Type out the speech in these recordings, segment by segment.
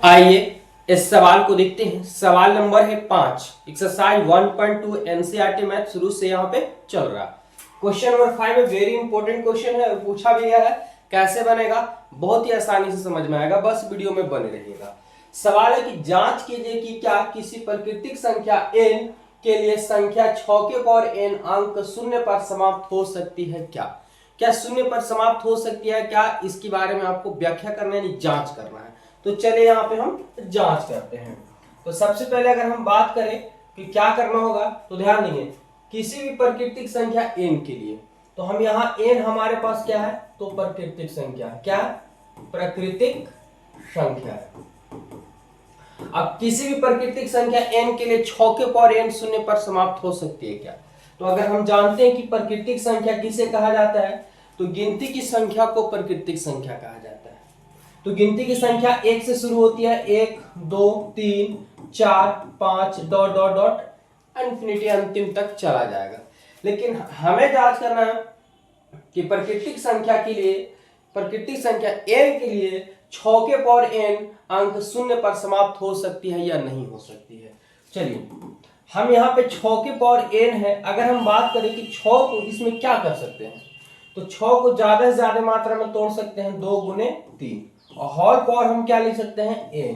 आइए इस सवाल को देखते हैं। सवाल नंबर है 5, एक्सरसाइज 1.2 एनसीईआरटी मैथ शुरू से यहाँ पे चल रहा है। क्वेश्चन नंबर 5 है, वेरी इंपॉर्टेंट क्वेश्चन है और पूछा भी गया है। कैसे बनेगा, बहुत ही आसानी से समझ में आएगा, बस वीडियो में बने रहिएगा। सवाल है कि जांच कीजिए कि क्या किसी प्राकृतिक संख्या n के लिए संख्या 6 के पावर n अंक शून्य पर समाप्त हो सकती है क्या शून्य पर समाप्त हो सकती है क्या, इसके बारे में आपको व्याख्या करना है, जांच करना है। तो चलिए यहाँ पे हम जांच करते हैं। तो सबसे पहले अगर हम बात करें कि क्या करना होगा, तो ध्यान देंगे किसी भी प्राकृतिक संख्या n के लिए, तो हम यहाँ n हमारे पास क्या है, तो प्राकृतिक संख्या क्या, प्राकृतिक संख्या है। अब किसी भी प्राकृतिक संख्या n के लिए 6 के पावर n शून्य पर समाप्त हो सकती है क्या। तो अगर हम जानते हैं कि प्राकृतिक संख्या किसे कहा जाता है, तो गिनती की संख्या को प्राकृतिक संख्या कहा जाता है। तो गिनती की संख्या 1 से शुरू होती है, 1 2 3 4 5 डॉट डॉट डॉट इन्फिनिटी अंतिम तक चला जाएगा। लेकिन हमें जांच करना है कि प्राकृतिक संख्या के लिए, प्राकृतिक संख्या n के लिए 6 के पावर n अंक शून्य पर समाप्त हो सकती है या नहीं हो सकती है। चलिए हम यहाँ पे 6 के पावर n है, अगर हम बात करें कि 6 को इसमें क्या कर सकते हैं, तो 6 को ज्यादा से ज्यादा मात्रा में तोड़ सकते हैं, 2 गुने 3, और होल पावर हम क्या लिख सकते हैं, n।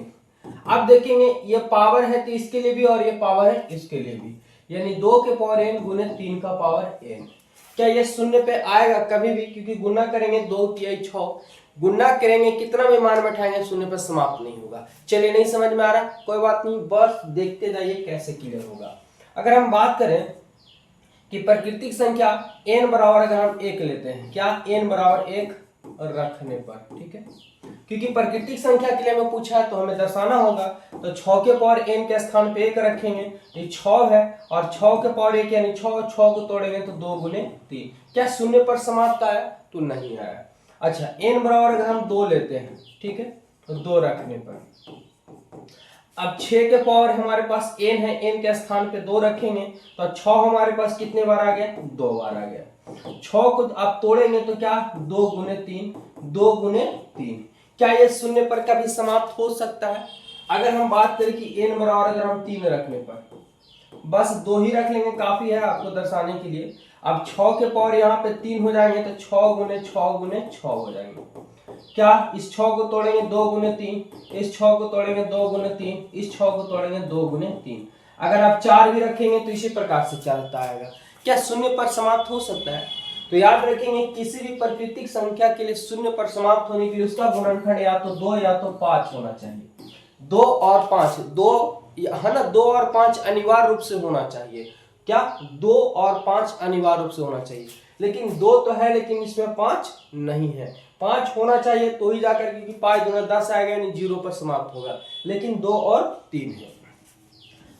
अब देखेंगे ये पावर है तो इसके लिए भी, और ये पावर है इसके लिए भी, यानी 2 के पावर n गुने 3 का पावर n। क्या ये शून्य पे आएगा कभी भी, क्योंकि गुना करेंगे 2 तिहाई 6, गुना करेंगे कितना भी मान बैठाएंगे शून्य पर समाप्त नहीं होगा। चलिए नहीं समझ में आ रहा, कोई बात नहीं, बस देखते जाइए कैसे क्लियर होगा। अगर हम बात करें कि प्राकृतिक संख्या n बराबर अगर हम 1 लेते हैं, क्या n बराबर 1 रखने पर, ठीक है, क्योंकि प्राकृतिक संख्या के लिए हमें पूछा है तो हमें दर्शाना होगा। तो 6 के पावर n के स्थान पे 1 रखेंगे, ये 6 है, और 6 के पावर 1 यानी 6 को तोड़ेंगे तो 2 गुने 3, क्या शून्य पर समाप्त आया, तो नहीं आया। अच्छा n बराबर अगर हम 2 लेते हैं, ठीक है, तो 2 रखने पर, अब 6 के पावर हमारे पास n है, n के स्थान पे 2 रखेंगे तो 6 हमारे पास कितने बार आ गया, 2 बार आ गया। 6 को आप तोड़ेंगे तो क्या, 2 गुने 3, 2 गुने 3, क्या ये शून्य पर कभी समाप्त हो सकता है। अगर हम बात करें कि n बराबर अगर हम 3 रखने पर, बस 2 ही रख लेंगे, काफी है आपको दर्शाने के लिए। अब 6 के पावर यहाँ पे 3 हो जाएंगे तो 6 गुने 6 गुने 6 हो जाएंगे। क्या इस 6 को तोड़ेंगे 2 गुने 3, इस 6 को तोड़ेंगे 2 गुने 3, इस 6 को तोड़ेंगे 2 गुने 3। अगर आप 4 भी रखेंगे तो इसी प्रकार से चलता आएगा। क्या शून्य पर समाप्त हो सकता है, तो याद रखेंगे किसी भी प्राकृतिक संख्या के लिए शून्य पर समाप्त होने के लिए उसका गुणनखंड या तो 2 या तो 5 होना चाहिए। 2 और 5, 2 है ना, 2 और 5 अनिवार्य रूप से होना चाहिए। क्या 2 और 5 अनिवार्य रूप से होना चाहिए, लेकिन 2 तो है लेकिन इसमें 5 नहीं है। 5 होना चाहिए तो ही जाकर के 5 गुना 10 आएगा, यानी 0 पर समाप्त होगा, लेकिन 2 और 3 है।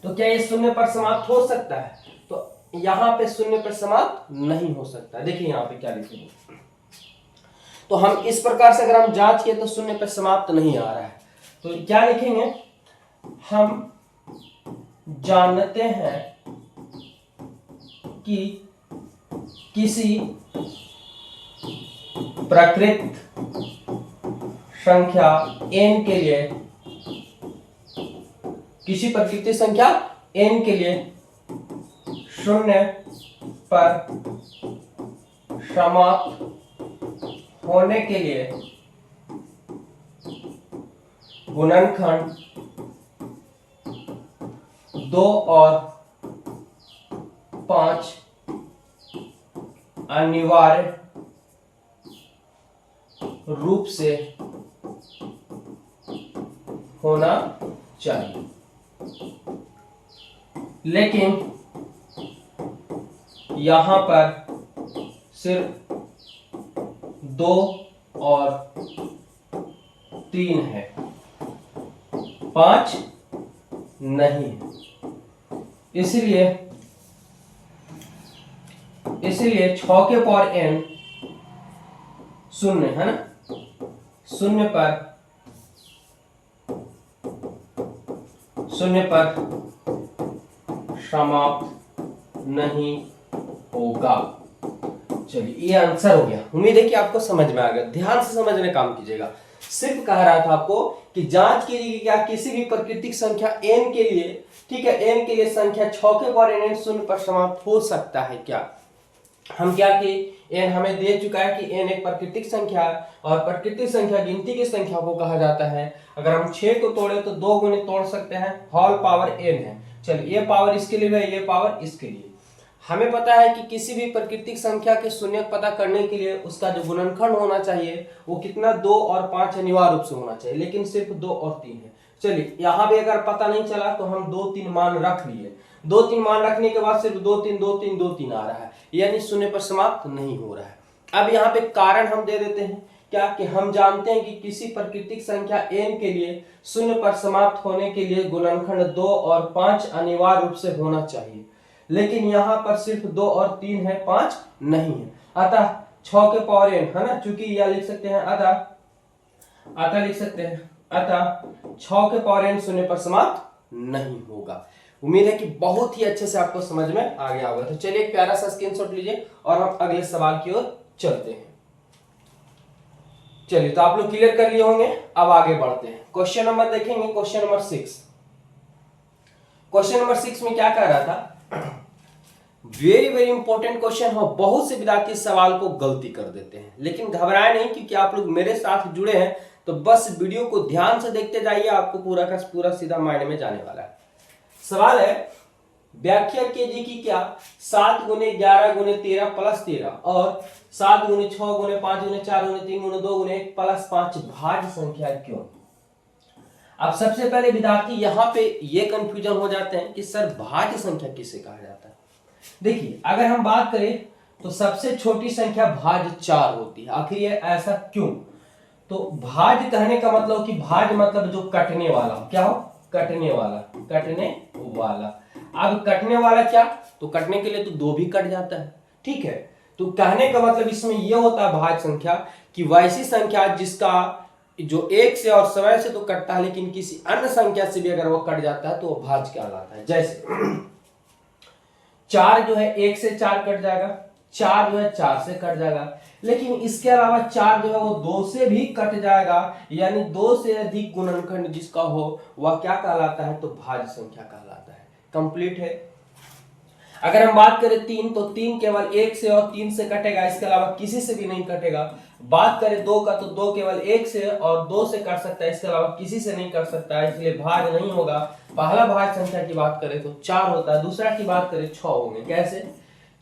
तो क्या ये शून्य पर समाप्त हो सकता है, तो यहां पे शून्य पर समाप्त नहीं हो सकता। देखिए यहां पे क्या लिखेंगे, तो हम इस प्रकार से अगर हम जांच किए तो शून्य पर समाप्त नहीं आ रहा है, तो क्या लिखेंगे, हम जानते हैं कि किसी प्राकृतिक संख्या n के लिए, किसी प्राकृतिक संख्या n के लिए शून्य पर समाप्त होने के लिए गुणनखंड 2 और 5 अनिवार्य रूप से होना चाहिए, लेकिन यहां पर सिर्फ 2 और 3 है, 5 नहीं है। इसलिए 6 के पावर n शून्य है ना, शून्य पर समाप्त नहीं होगा। चलिए ये आंसर हो गया। उम्मीद है कि आपको समझ में आ गया, ध्यान से समझने काम कीजिएगा। सिर्फ कह रहा था आपको कि जांच कीजिए कि क्या किसी भी प्राकृतिक संख्या n के लिए, ठीक है, n के लिए संख्या 6 के पावर n शून्य पर समाप्त हो सकता है क्या। हम क्या कि n हमें दे चुका है कि n एक प्राकृतिक संख्या है और प्राकृतिक संख्या गिनती की संख्या को कहा जाता है। अगर हम 6 को तोड़े तो 2 गुने तोड़ सकते हैं, होल पावर n है। चलिए ये पावर इसके लिए है, ये पावर इसके लिए। हमें पता है कि किसी भी प्राकृतिक संख्या के शून्य पता करने के लिए उसका जो गुणनखंड होना चाहिए वो कितना 2 और 5 अनिवार्य रूप से होना चाहिए, लेकिन सिर्फ 2 और 3 है। चलिए यहाँ पे अगर पता नहीं चला तो हम 2 3 मान रख लिए, 2 3 मान रखने के बाद सिर्फ 2 3 2 3 2 3 आ रहा है, यानी शून्य पर समाप्त नहीं हो रहा है। अब यहाँ पे कारण हम दे देते हैं क्या कि हम जानते हैं कि किसी प्राकृतिक संख्या n के लिए शून्य पर समाप्त होने के लिए गुणनखंड 2 और 5 अनिवार्य रूप से होना चाहिए, लेकिन यहाँ पर सिर्फ 2 और 3 है, 5 नहीं है। अतः 6 के पावर n है ना, चूंकि यह लिख सकते हैं अतः लिख सकते हैं अतः 6 के पावर n शून्य पर समाप्त नहीं होगा। उम्मीद है कि बहुत ही अच्छे से आपको समझ में आ गया होगा। तो चलिए एक प्यारा सा स्क्रीनशॉट लीजिए और हम अगले सवाल की ओर चलते हैं। चलिए तो आप लोग क्लियर कर लिए होंगे, अब आगे बढ़ते हैं। क्वेश्चन नंबर देखेंगे, क्वेश्चन नंबर 6। क्वेश्चन नंबर 6 में क्या कह रहा था, वेरी वेरी इंपॉर्टेंट क्वेश्चन हो। बहुत से विद्यार्थी इस सवाल को गलती कर देते हैं, लेकिन घबराए नहीं क्योंकि आप लोग मेरे साथ जुड़े हैं, तो बस वीडियो को ध्यान से देखते जाइए, आपको पूरा का पूरा सीधा माइंड में जाने वाला है। सवाल है, व्याख्या कीजिए कि क्या 7 गुने 11 गुने 13 प्लस 13 और 7 गुने 6 गुने 5 गुने 4 गुने 3 गुने 2 गुने 1 प्लस 5 भाज्य संख्या क्यों। अब सबसे पहले विद्यार्थी यहाँ पे ये कंफ्यूजन हो जाते हैं कि सर भाज्य संख्या किसे कहा जाता है। देखिए अगर हम बात करें तो सबसे छोटी संख्या भाज्य 4 होती है। आखिर ये ऐसा क्यों, तो भाज्य कहने का मतलब कि भाज्य मतलब जो कटने वाला, क्या हो, कटने वाला, कटने वाला। अब कटने वाला क्या, तो कटने के लिए तो 2 भी कट जाता है, ठीक है। तो कहने का मतलब इसमें यह होता है भाज्य संख्या कि वैसी संख्या जिसका जो 1 से और समय से तो कटता है, लेकिन किसी अन्य संख्या से भी अगर वो कट जाता है तो वो भाज्य कहलाता है। जैसे 4 जो है 1 से 4 कट जाएगा, 4 जो है 4 से कट जाएगा, लेकिन इसके अलावा 4 जो है वो 2 से भी कट जाएगा, यानी 2 से अधिक गुणनखंड जिसका हो वह क्या कहलाता है, तो भाज्य संख्या कहलाता है। कंप्लीट है। अगर हम बात करें 3 तो 3 केवल 1 से और 3 से कटेगा, इसके अलावा किसी से भी नहीं कटेगा। बात करें 2 का तो 2 केवल 1 से और 2 से कट सकता है, इसके अलावा किसी से नहीं कट सकता है, इसलिए भाज्य नहीं होगा। पहला भाज्य संख्या की बात करें तो 4 होता है, दूसरा की बात करें 6 होंगे। कैसे,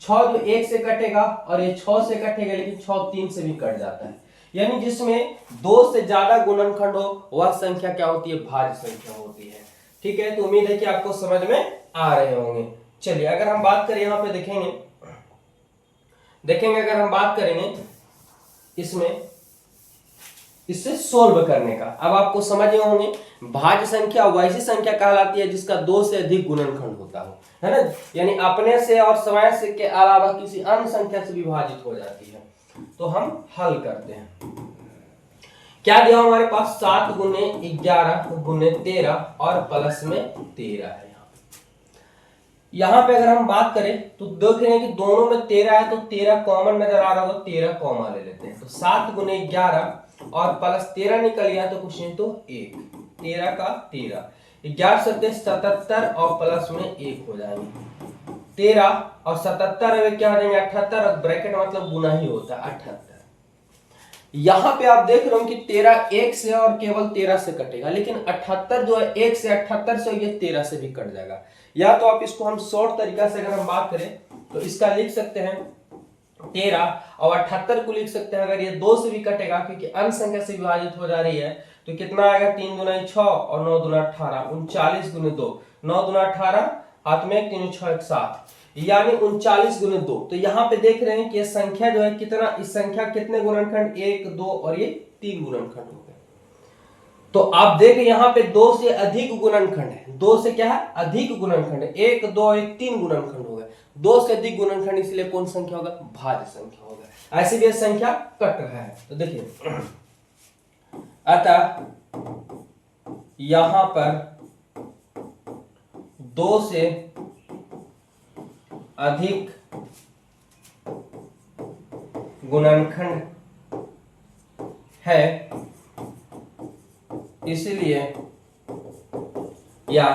6 जो 1 से कटेगा और ये 6 से कटेगा, लेकिन 6 3 से भी कट जाता है, यानी जिसमें 2 से ज्यादा गुणनखंड हो वह संख्या क्या होती है, भाज्य संख्या होती है। ठीक है, तो उम्मीद है कि आपको समझ में आ रहे होंगे। चलिए अगर हम बात करें यहाँ पे देखेंगे अगर हम बात करेंगे इसमें इससे सोल्व करने का, अब आपको समझ में होंगे भाज्य संख्या वैसी संख्या कहलाती है जिसका 2 से अधिक गुणनखंड होता हो, है ना, यानी अपने से और समय से के अलावा किसी अन्य संख्या से विभाजित हो जाती है। तो हम हल करते हैं। क्या दिया हमारे पास, 7 गुने 11 गुने 13 और प्लस में 13 है। यहाँ पे अगर हम बात करें तो देख रहे हैं कि दोनों में 13 है, तो 13 कॉमन नजर आ रहा होगा, 13 कॉमा ले लेते हैं। तो 7 गुने 11 और प्लस 13 निकल गया तो कुछ नहीं तो 1, 13 का 13, 11 सत्ते 77 और प्लस में 1 हो जाएंगे। 13 और 77 में क्या हो जाएंगे 78, और ब्रैकेट मतलब गुना ही होता है 78। यहाँ पे आप देख रहे हो कि 13 1 से और केवल 13 से कटेगा, लेकिन 78 जो है 1 से 78 से ये 13 से भी कट जाएगा। या तो आप इसको हम शॉर्ट तरीका से अगर हम बात करें तो इसका लिख सकते हैं 13 और 78 को लिख सकते हैं, अगर ये 2 से भी कटेगा क्योंकि अन्य संख्या से विभाजित हो जा रही है, तो कितना आएगा, 3 दूना 6 और 9 दूना 18, 39 गुने 2, 9 दूना 18, हाथ में 3 6 7, यानी 39 गुने 2। तो यहाँ पे देख रहे हैं कि ये संख्या जो है कितना, इस संख्या कितने गुणनखंड, 1 2 और ये 3 गुणनखंड हो गए। तो आप देखें यहाँ पे 2 से अधिक गुणनखंड है, 2 से क्या है, अधिक गुणनखंड है, 1 2 1 3 गुणनखंड हो गए, 2 से अधिक गुणनखंड, इसलिए कौन संख्या होगा, भाज्य संख्या होगा। ऐसी भी संख्या कट रहा है। तो देखिए अतः यहां पर 2 से अधिक गुणनखंड है, इसलिए या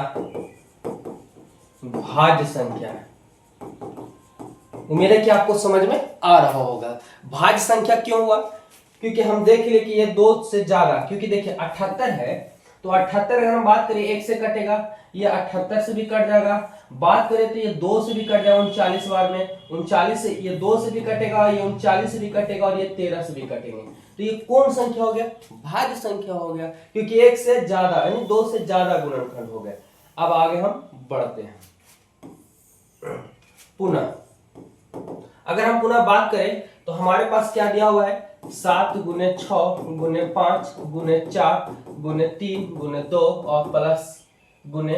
भाज्य संख्या है। उम्मीद है कि आपको समझ में आ रहा होगा। भाज्य संख्या क्यों हुआ? क्योंकि हम देख ले कि ये 2 से ज्यादा, क्योंकि देखिए 78 है तो 78 अगर हम बात करें 1 से कटेगा, ये 78 से भी कट जाएगा। बात करें तो ये 2 से भी कट जाएगा 39 बार में, 39 से ये 2 से भी कटेगा, ये 39 से भी कटेगा और ये 13 से भी कटेंगे। तो ये कौन संख्या हो गया? भाज्य संख्या हो गया, क्योंकि 1 से ज्यादा यानी 2 से ज्यादा गुणनखंड हो गए। अब आगे हम बढ़ते हैं। पुनः अगर हम पुनः बात करें तो हमारे पास क्या दिया हुआ है? 7 गुने 6 गुने 5 गुने 4 गुने 3 गुने 2 और प्लस गुने,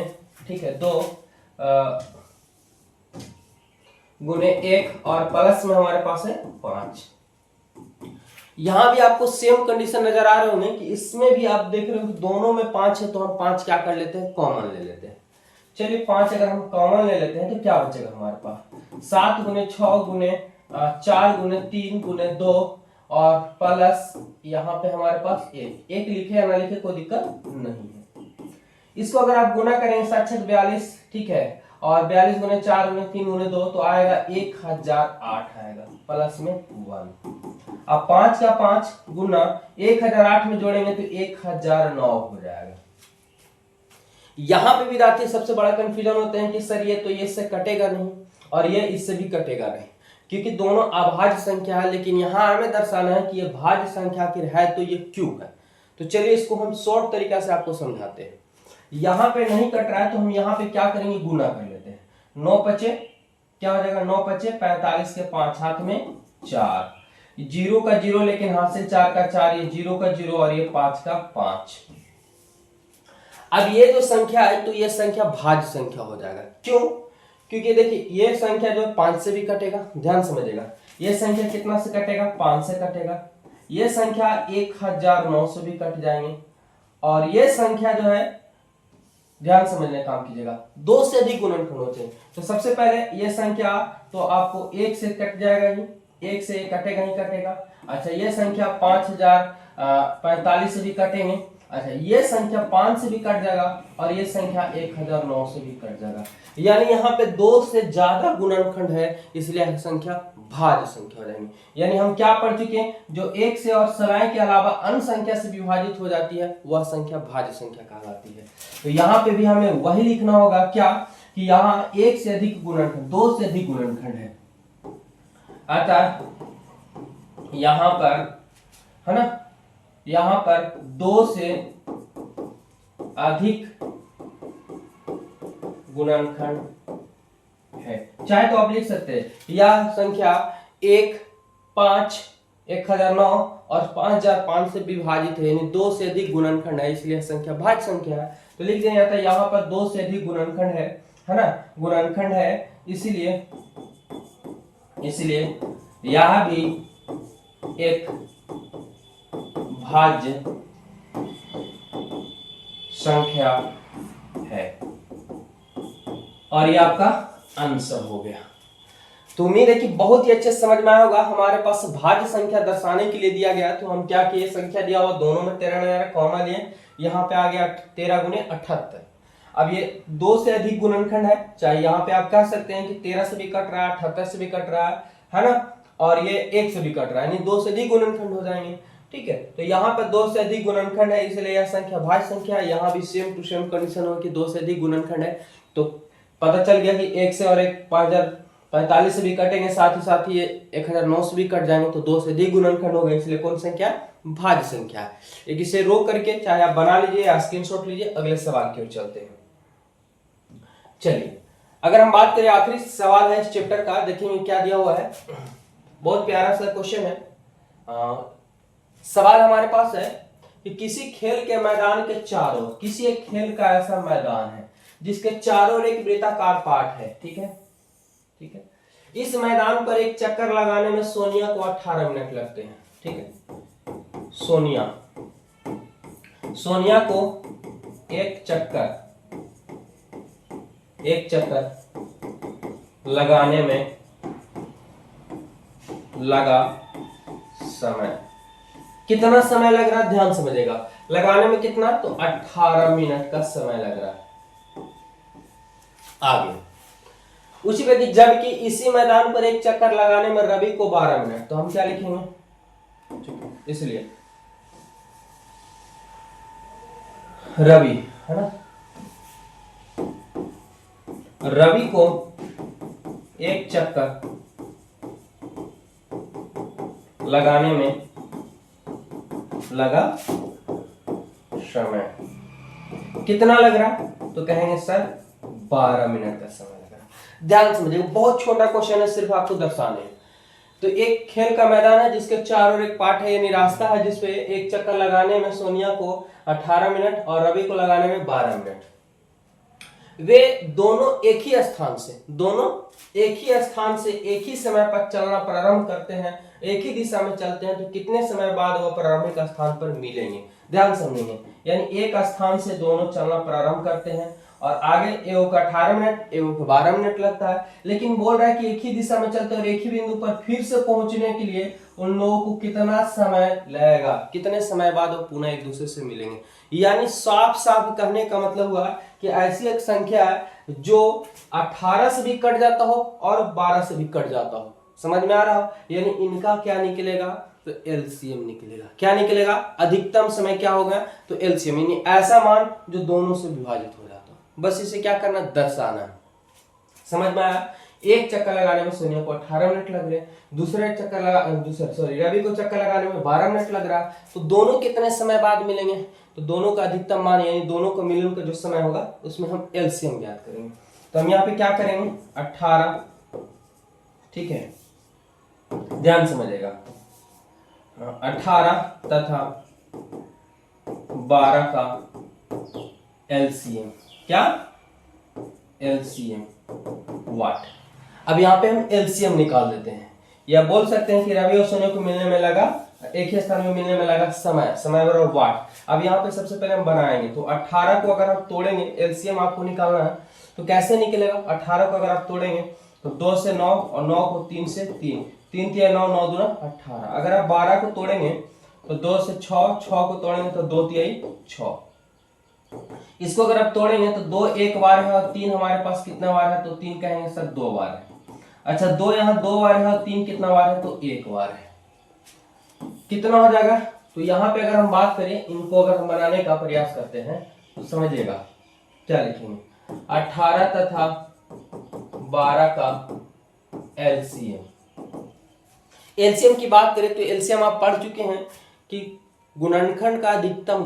ठीक है, 2 गुने 1 और प्लस में हमारे पास है 5। यहां भी आपको सेम कंडीशन नजर आ रहे होंगे कि इसमें भी आप देख रहे हो दोनों में 5 है, तो हम 5 क्या कर लेते हैं? कॉमन ले लेते हैं। चलिए 5 अगर हम कॉमन ले लेते हैं तो क्या बचेगा हमारे पास? 7 गुने 6 गुने 4 गुने 3 गुने 2 और प्लस यहाँ पे हमारे पास 1 लिखे या ना लिखे कोई दिक्कत नहीं है। इसको अगर आप गुना करेंगे 7×42, ठीक है, और 42 गुने 4 गुने 3 गुने 2 तो आएगा 1008 आएगा प्लस में 1। अब 5 का 5 गुना 1008 में जोड़ेंगे तो 1009 हो जाएगा। यहां पे विद्यार्थी सबसे बड़ा कंफ्यूजन होते हैं कि सर ये तो ये इससे कटेगा नहीं और ये इससे भी कटेगा नहीं, क्योंकि दोनों अभाज्य संख्या है, लेकिन यहां हमें दर्शाना है कि ये भाज्य संख्या आखिर है तो ये क्यों है। तो चलिए इसको हम शॉर्ट तरीका से आपको समझाते हैं। यहां पे नहीं कट रहा है तो हम यहां पे क्या करेंगे? गुना कर लेते हैं। 9 पचे क्या हो जाएगा? 9 पचे 45 के 5 हाथ में 4, 0 का 0 लेकिन हाथ से 4 का 4, ये 0 का 0 और ये 5 का 5। अब ये जो संख्या है तो ये संख्या भाज्य संख्या हो जाएगा। क्यों? क्योंकि देखिए ये संख्या जो 5 से भी कटेगा, ध्यान समझिएगा। ये संख्या कितना से कटेगा? 5 से कटेगा। ये संख्या 1009 से भी कट जाएंगे और ये संख्या जो है, ध्यान समझने काम कीजिएगा, 2 से अधिक गुणनखंड होते हैं। तो सबसे पहले ये संख्या तो आपको 1 से कट जाएगा ही, 1 से कटेगा ही कटेगा। अच्छा ये संख्या 5045 से भी कटेंगे। अच्छा ये संख्या 5 से भी कट जाएगा और ये संख्या 1009 से भी कट जाएगा। यानी यहाँ पे 2 से ज्यादा गुणनखंड है, इसलिए यह संख्या भाज्य संख्या हो जाएगी। यानी हम क्या पढ़ चुके हैं? जो 1 से और सलाय के अलावा अन्य संख्या से विभाजित हो जाती है वह संख्या भाज्य संख्या कहलाती है। तो यहाँ पे भी हमें वही लिखना होगा, क्या कि यहाँ 1 से अधिक गुणनखंड, 2 से अधिक गुणनखंड है, अतः यहाँ पर है ना, यहां पर 2 से अधिक गुणनखंड है। चाहे तो आप लिख सकते हैं यह संख्या 1, 5, 1009 और 5005 से विभाजित है, यानी 2 से अधिक गुणनखंड है, इसलिए संख्या भाज्य संख्या है। तो लिख दिया जाता है यहाँ पर 2 से अधिक गुणनखंड है ना, गुणनखंड है, इसलिए यह भी एक भाज्य संख्या है और ये आपका आंसर हो गया। तो उम्मीद है कि बहुत ही अच्छे से समझ में आया होगा। हमारे पास भाज्य संख्या दर्शाने के लिए दिया गया, तो हम क्या किए? संख्या दिया हुआ दोनों में 13 कॉमन लिए, यहाँ पे आ गया 13 गुने 78। अब ये 2 से अधिक गुणनखंड है, चाहे यहाँ पे आप कह सकते हैं कि 13 से भी कट रहा है, 78 से भी कट रहा है ना, और ये 1 से भी कट रहा है, यानी 2 से अधिक गुणनखंड हो जाएंगे। ठीक है, तो यहाँ पर 2 से अधिक गुणनखंड है, इसलिए यह संख्या भाज्य संख्या है। यहाँ भी सेम टू सेम कंडीशन हो कि 2 से अधिक गुणनखंड है, तो पता चल गया कि 1 से और 1 5045 से भी कटेंगे, साथ ही ये 1009 से भी कट जाएंगे, तो 2 से अधिक गुणनखंड हो गए, इसलिए कौन संख्या? भाज्य संख्या है। एक इसे रोक करके चाहे आप बना लीजिए या स्क्रीनशॉट लीजिए, अगले सवाल की ओर चलते हैं। चलिए अगर हम बात करें आखिरी सवाल है इस चैप्टर का, देखिए क्या दिया हुआ है, बहुत प्यारा सा क्वेश्चन है। सवाल हमारे पास है कि किसी खेल के मैदान के चारों, किसी एक खेल का ऐसा मैदान है जिसके चारों ओर एक वृत्ताकार पार्ट है, ठीक है, ठीक है। इस मैदान पर एक चक्कर लगाने में सोनिया को 18 मिनट लगते हैं, ठीक है। सोनिया को एक चक्कर लगाने में लगा समय, कितना समय लग रहा है ध्यान समझेगा। लगाने में कितना, तो 18 मिनट का समय लग रहा है। आगे उसी पे कि जबकि इसी मैदान पर एक चक्कर लगाने में रवि को 12 मिनट, तो हम क्या लिखेंगे, इसलिए रवि है ना, रवि को एक चक्कर लगाने में लगा समय कितना लग रहा, तो कहेंगे सर 12 मिनट का समय लग रहा। ध्यान समझिए, बहुत छोटा क्वेश्चन है, सिर्फ आपको दर्शाने हैं। तो एक खेल का मैदान है जिसके चारों ओर एक पार्ट है, यानी रास्ता है, जिसपे एक चक्कर लगाने में सोनिया को 18 मिनट और रवि को लगाने में 12 मिनट। वे दोनों एक ही स्थान से एक ही समय पर चलना प्रारंभ करते हैं, एक ही दिशा में चलते हैं, तो कितने समय बाद वह प्रारंभिक स्थान पर मिलेंगे। ध्यान समझेंगे, यानी एक स्थान से दोनों चलना प्रारंभ करते हैं और आगे एओ का 18 मिनट, एओ को 12 मिनट लगता है, लेकिन बोल रहा है कि एक ही दिशा में चलते हैं और एक ही बिंदु पर फिर से पहुंचने के लिए उन लोगों को कितना समय लगेगा, कितने समय बाद वो पुनः एक दूसरे से मिलेंगे। यानी साफ साफ कहने का मतलब हुआ कि ऐसी एक संख्या है जो 18 से भी कट जाता हो और 12 से भी कट जाता हो। समझ में आ रहा हो, यानी इनका क्या निकलेगा, तो एलसीएम निकलेगा। क्या निकलेगा, अधिकतम समय क्या होगा, तो एलसीएम, यानी ऐसा मान जो दोनों से विभाजित हो जाता हो। बस इसे क्या करना, दर्शाना। समझ में आया। एक चक्कर लगाने में सोनिया को 18 मिनट लग रहे, रवि को चक्कर लगाने में 12 मिनट लग रहा, तो दोनों कितने समय बाद मिलेंगे, तो दोनों का अधिकतम मान यानी दोनों का मिलन का जो समय होगा उसमें हम एलसीएम ज्ञात करेंगे। तो हम यहाँ पे क्या करेंगे, 18, ठीक है, ध्यान समझिएगा, 18 तथा 12 का एलसीएम, क्या एलसीएम वाट। अब यहाँ पे हम एलसीएम निकाल देते हैं, या बोल सकते हैं कि रवि और सोनिया को मिलने में लगा, एक ही स्थान में मिलने में लगा समय बराबर वाट। अब यहाँ पे सबसे पहले हम बनाएंगे, तो 18 को अगर हम तोड़ेंगे, एलसीएम आपको निकालना है, तो कैसे निकलेगा, 18 को अगर आप तोड़ेंगे तो 2 से 9 और 9 को 3 से 3, 3 3 9, 9 दूना 18। अगर आप 12 को तोड़ेंगे तो 2 से 6, 6 को तोड़ेंगे तो 2 3 6। इसको अगर आप तोड़ेंगे तो 2 एक बार है और 3 हमारे पास कितना बार है, तो 3 कहेंगे सर 2 बार है। अच्छा 2 यहाँ 2 बार है और 3 कितना बार है, तो 1 बार है। कितना हो जाएगा, तो यहाँ पे अगर हम बात करें, इनको अगर हम बनाने का प्रयास करते हैं तो समझिएगा क्या लिखेंगे, 18 तथा 12 का एलसीएम। एलसीएम की बात करें तो एलसीएम आप पढ़ चुके हैं कि गुणनखंड का अधिकतम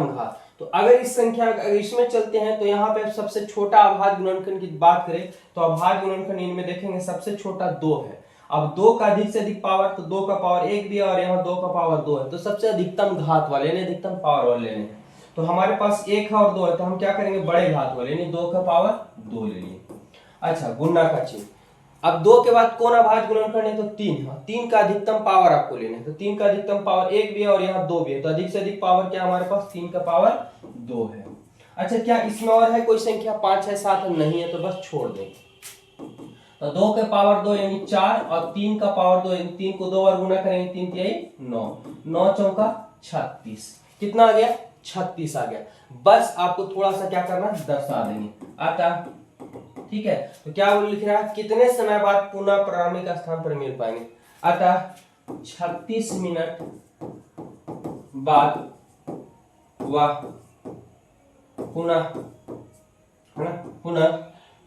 घात, तो अगर इस संख्या अगर इसमें चलते हैं तो यहाँ पे सबसे छोटा अभाज्य गुणनखंड की बात करें तो अभाज्य गुणनखंड इनमें देखेंगे सबसे छोटा 2 है। अब 2 का अधिक से अधिक पावर, तो 2 का पावर 1 भी है और यहाँ 2 का पावर 2 है, तो सबसे अधिकतम घात वाले यानी अधिकतम पावर वाले लेने हैं। तो हमारे पास 1 है और 2 है, तो हम क्या करेंगे, बड़े घात वाले यानी 2 का पावर 2 ले लिए। अच्छा गुणा का चिन्ह, अब 2 के बाद कौन अभाज्य गुणनखंड है, तो 3 है, 3 का अधिकतम पावर आपको लेना है, तो 3 का अधिकतम पावर 1 भी है और यहाँ 2 भी है, तो अधिक से अधिक पावर क्या हमारे पास, 3 का पावर 2 है। अच्छा क्या इसमें और है कोई संख्या, 5 है 7 है, नहीं है, तो बस छोड़ देंगे। तो 2 के पावर 2 यानी 4 और 3 का पावर 2 यानी 3 को 2 बार गुना करेंगे, 3 3 9, 9 चौका 36, कितना आ गया, 36 आ गया। बस आपको थोड़ा सा क्या करना, दर्शा देंगे आता, ठीक है। तो क्या वो लिख रहा है, कितने समय बाद पुनः प्रारंभिक स्थान पर मिल पाएंगे, अतः 36 मिनट बाद वह पुनः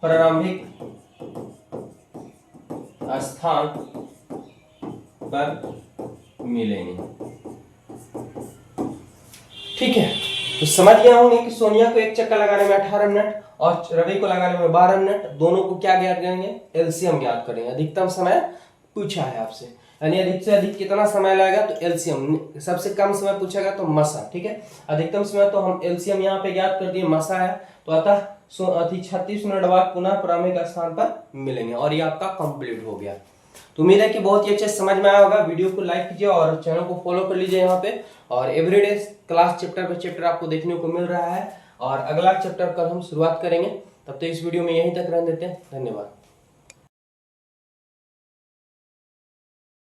प्रारंभिक स्थान पर मिलेंगे। ठीक है, तो समझ गए होंगे कि सोनिया को एक चक्कर लगाने में 18 मिनट और रवि को लगाने में 12 मिनट, दोनों को क्या ज्ञात करेंगे, एलसीएम ज्ञात करेंगे। अधिकतम समय पूछा है आपसे, यानी अधिक से अधिक कितना समय लगेगा, तो एलसीएम। सबसे कम समय पूछेगा तो मसा, ठीक है। अधिकतम समय तो हम एलसीएम यहाँ पे ज्ञात कर दिए, मसा है, तो अतः 36 मिनट बाद पुनः प्रारंभिक स्थान पर मिलेंगे और ये आपका कंप्लीट हो गया। तो उम्मीद है कि बहुत ही अच्छे समझ में आया होगा। वीडियो को लाइक कीजिए और चैनल को फॉलो कर लीजिए यहाँ पे, और एवरीडे क्लास चैप्टर पर चैप्टर आपको देखने को मिल रहा है और अगला चैप्टर कल हम शुरुआत करेंगे। तब तो इस वीडियो में यहीं तक रहने देते हैं, धन्यवाद।